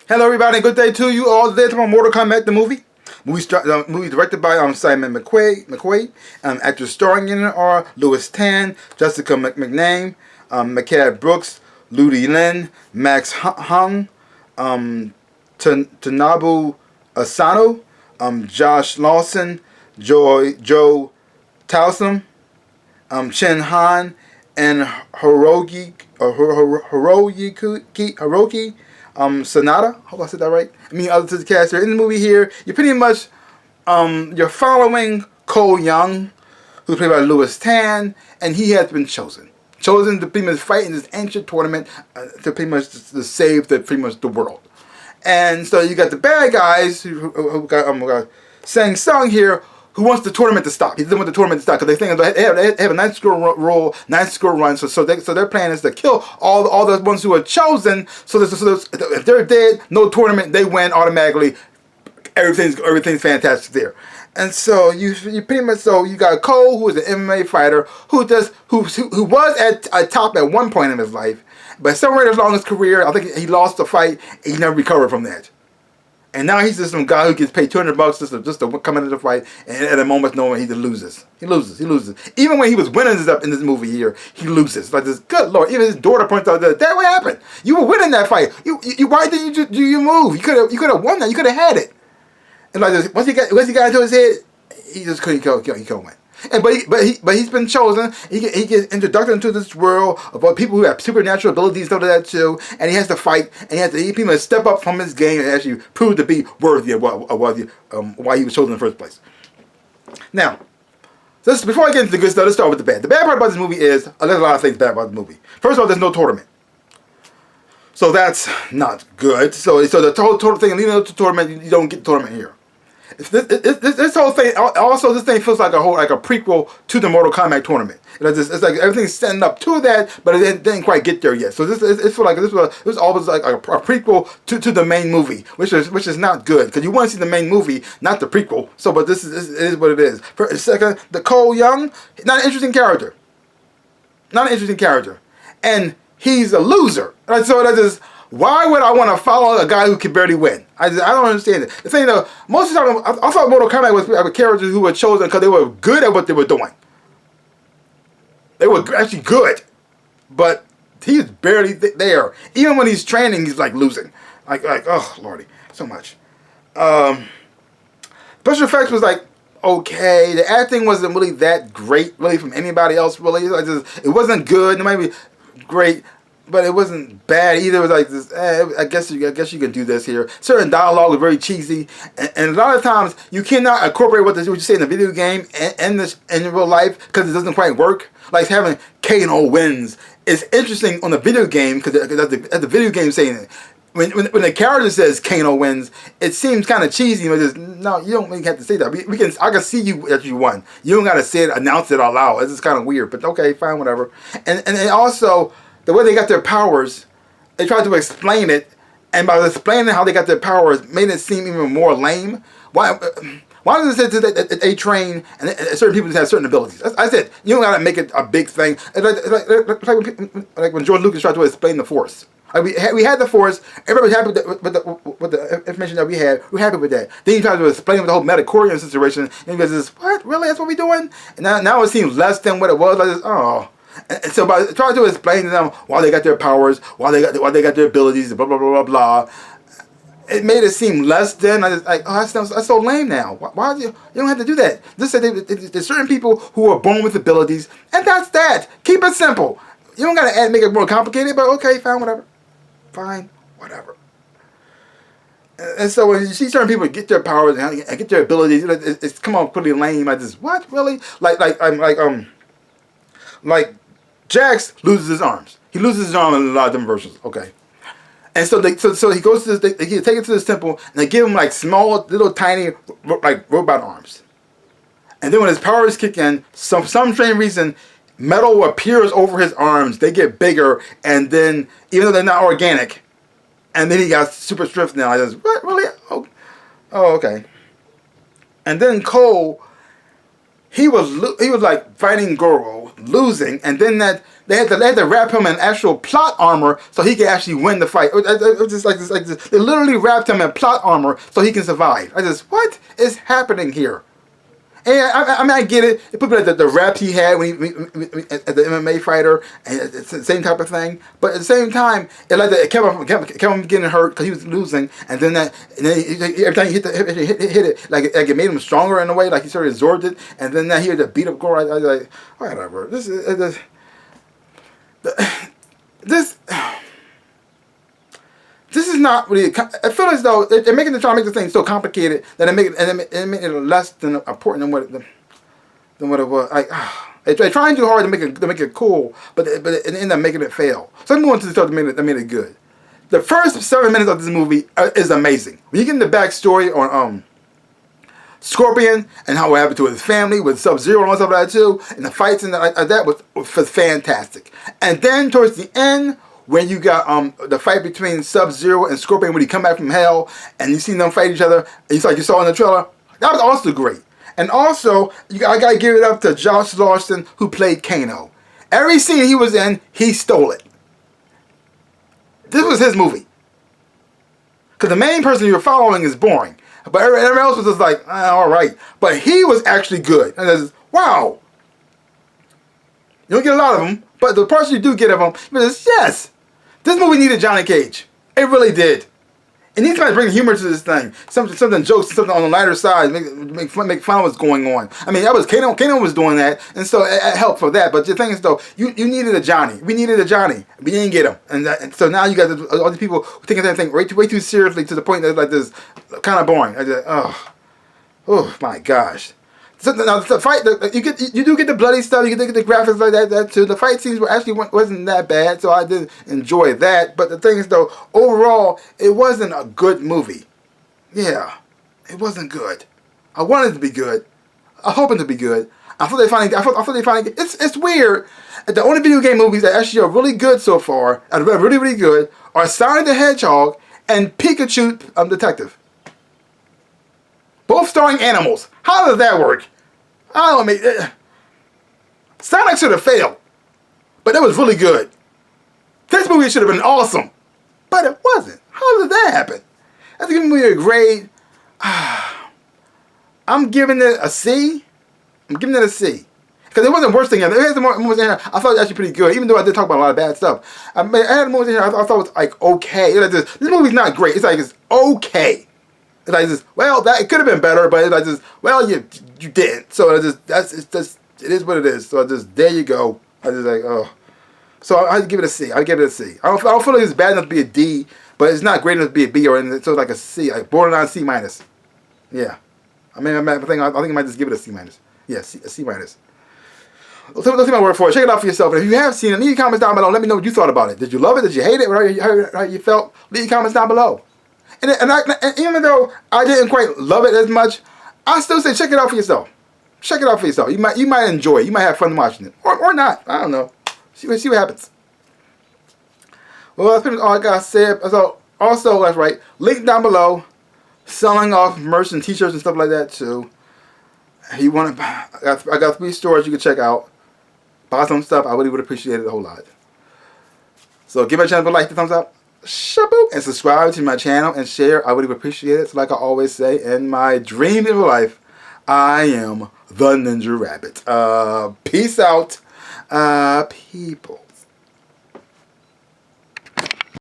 Hello, everybody. Good day to you all. Today, talking about Mortal Kombat, the movie. Movie directed by Simon McQuaid. Actors starring in it are Louis Tan, Jessica McName, Micaiah Brooks, Ludi Lin, Max Hung, Tanabu Asano, Josh Lawson, Joe Towson, Chen Han, and Hiroki Sanada. Hope I said that right. I mean, others to the cast here in the movie. Here, you're pretty much you're following Cole Young, who's played by Louis Tan, and he has been chosen to pretty much fight in this ancient tournament to pretty much to save pretty much the world. And so you got the bad guys who got Sang Sung here, who wants the tournament to stop. He doesn't want the tournament to stop because they think they have a nice score roll, nice score run. So their plan is to kill all the ones who are chosen. So if they're dead, no tournament, they win automatically. Everything's fantastic there. And so you pretty much you got Cole, who is an MMA fighter who was at top at one point in his life, but somewhere along his career, I think he lost the fight. And he never recovered from that. And now he's just some guy who gets paid $200 just to come into the fight, and at a moment's notice he loses. He loses. Even when he was winning stuff in this movie here, he loses. Like this, good lord. Even his daughter points out that what happened? You were winning that fight. Why didn't you just do your move? You could have won that. You could have had it. And like this, once he got into his head, he just couldn't win. And but he's been chosen. He gets introduced into this world of people who have supernatural abilities, stuff like that too. And he has to fight, and he pretty much step up from his game and actually prove to be worthy of why he was chosen in the first place. Now, before I get into the good stuff, let's start with the bad. The bad part about this movie is there's a lot of things bad about the movie. First of all, there's no tournament, so that's not good. So the total thing leading up to the tournament, you don't get the tournament here. This whole thing, also this thing feels like a prequel to the Mortal Kombat tournament. It's like everything's setting up to that, but it didn't quite get there yet. So this was always like a prequel to the main movie, which is not good because you want to see the main movie, not the prequel. So, but this is what it is. For a second, the Cole Young, not an interesting character, and he's a loser. And so that is. Why would I want to follow a guy who can barely win? I don't understand it. The thing though, most of the time, I thought Mortal Kombat was characters who were chosen because they were good at what they were doing. They were actually good, but he's barely there. Even when he's training, he's like losing. Like oh lordy, so much. Special effects was like okay. The acting wasn't really that great, really, from anybody else. Really, it wasn't good. It might be great. But it wasn't bad either. It was like this. I guess you can do this here. Certain dialogue was very cheesy, and a lot of times you cannot incorporate what you say in the video game and in real life because it doesn't quite work. Like having Kano wins is interesting on the video game because that's the video game saying it. When the character says Kano wins, it seems kind of cheesy. But no, you don't really have to say that. I can see you that you won. You don't got to say it, announce it out loud. It's just kind of weird. But okay, fine, whatever. And also. The way they got their powers, they tried to explain it, and by explaining how they got their powers, made it seem even more lame. Why does it say that they train and certain people just have certain abilities? I said you don't gotta make it a big thing. It's like when George Lucas tried to explain the Force. Like we had the Force. Everybody was happy with the information that we had. We're happy with that. Then he tried to explain the whole metachlorian situation, and he goes, "What? Really? That's what we're doing?" And now it seems less than what it was. Like this, oh. And so by trying to explain to them why they got their powers, why they got their abilities, blah blah blah blah blah, it made it seem less than. I just like, oh, that's so lame now. Why you don't have to do that? Just say there's certain people who are born with abilities, and that's that. Keep it simple. You don't gotta make it more complicated. But okay, fine, whatever. And so when you see certain people get their powers and get their abilities, it's come on pretty lame. I just what really like Jax loses his arms. He loses his arm in a lot of different versions. Okay, and so he goes to this. They take it to this temple and they give him like small, little, tiny, like robot arms. And then when his powers kick in, some strange reason, metal appears over his arms. They get bigger, and then even though they're not organic, and then he got super strength now. I just what really? Oh, okay. And then Cole. he was like fighting Goro, losing, and then that they had to wrap him in actual plot armor so he could actually win the fight. It was just like this. They literally wrapped him in plot armor so he can survive. What is happening here? And I mean, I get it. It put like the rap he had when he as the MMA fighter, and it's the same type of thing. But at the same time, it kept him getting hurt because he was losing, and then every time he hit it, like it made him stronger in a way, like he sort of absorbed it, and then he had to beat up Gore. I was like, whatever. This is not really. I feel as though they're trying to make the thing so complicated that it make it less than important than what it was. They're trying too hard to make it cool, but it end up making it fail. So I'm going to the stuff that made it good. The first 7 minutes of this movie is amazing. When you get in the backstory on Scorpion and how it happened to his family with Sub-Zero and all stuff like that too, and the fights and that was fantastic. And then towards the end, when you got the fight between Sub-Zero and Scorpion when he come back from hell, and you seen them fight each other, it's like you saw in the trailer, that was also great. And also, I gotta give it up to Josh Lawson, who played Kano. Every scene he was in, he stole it. This was his movie. Because the main person you were following is boring. But everyone else was just like, alright. But he was actually good. And wow. You don't get a lot of them, but the parts you do get of them, yes. This movie needed Johnny Cage. It really did. It needs to bring humor to this thing. Something jokes, something on the lighter side, make fun of what's going on. I mean, that was Kano was doing that, and so it helped for that. But the thing is, though, you needed a Johnny. We needed a Johnny. We didn't get him, and so now you got all these people taking that thing way too seriously to the point that it's like this kind of boring. Oh my gosh. So now the fight, you do get the bloody stuff, you get the graphics like that too. The fight scenes wasn't that bad, so I did enjoy that. But the thing is, though, overall, it wasn't a good movie. Yeah, it wasn't good. I wanted it to be good. I hope it to be good. I thought they finally. It's weird. The only video game movies that actually are really good so far, and really really good, are Sonic the Hedgehog and Pikachu Detective. Both starring animals. How does that work? I don't mean. Sonic should have failed, but it was really good. This movie should have been awesome, but it wasn't. How did that happen? That's giving me a grade. I'm giving it a C. Because it wasn't the worst thing. It had some moments in here I thought it was actually pretty good, even though I did talk about a lot of bad stuff. I had moments in here I thought it was like okay. This movie's not great. It's like it's okay. It's like this, well, it could have been better, but it's like this, well, you didn't. So it is what it is. So there you go. I just like, oh. So I'd give it a C. I don't feel like it's bad enough to be a D, but it's not great enough to be a B or anything. So like a C, like borderline C minus. Yeah. I think I might just give it a C minus. Yeah, a C minus. Let's see my word for it. Check it out for yourself. And if you have seen it, leave your comments down below. Let me know what you thought about it. Did you love it? Did you hate it? How you felt? Leave your comments down below. And even though I didn't quite love it as much, I still say check it out for yourself. Check it out for yourself. You might enjoy it. You might have fun watching it, or not. I don't know. See what happens. Well, that's pretty much all I gotta say. So also, that's right. Link down below. Selling off merch and T-shirts and stuff like that too. If you want to, I got 3 stores you can check out. Buy some stuff. I really would appreciate it a whole lot. So give my channel a like, the thumbs up. Shaboop, and subscribe to my channel and share. I would appreciate it. So like I always say, in my dream of life, I am the Ninja Rabbit. Peace out, people.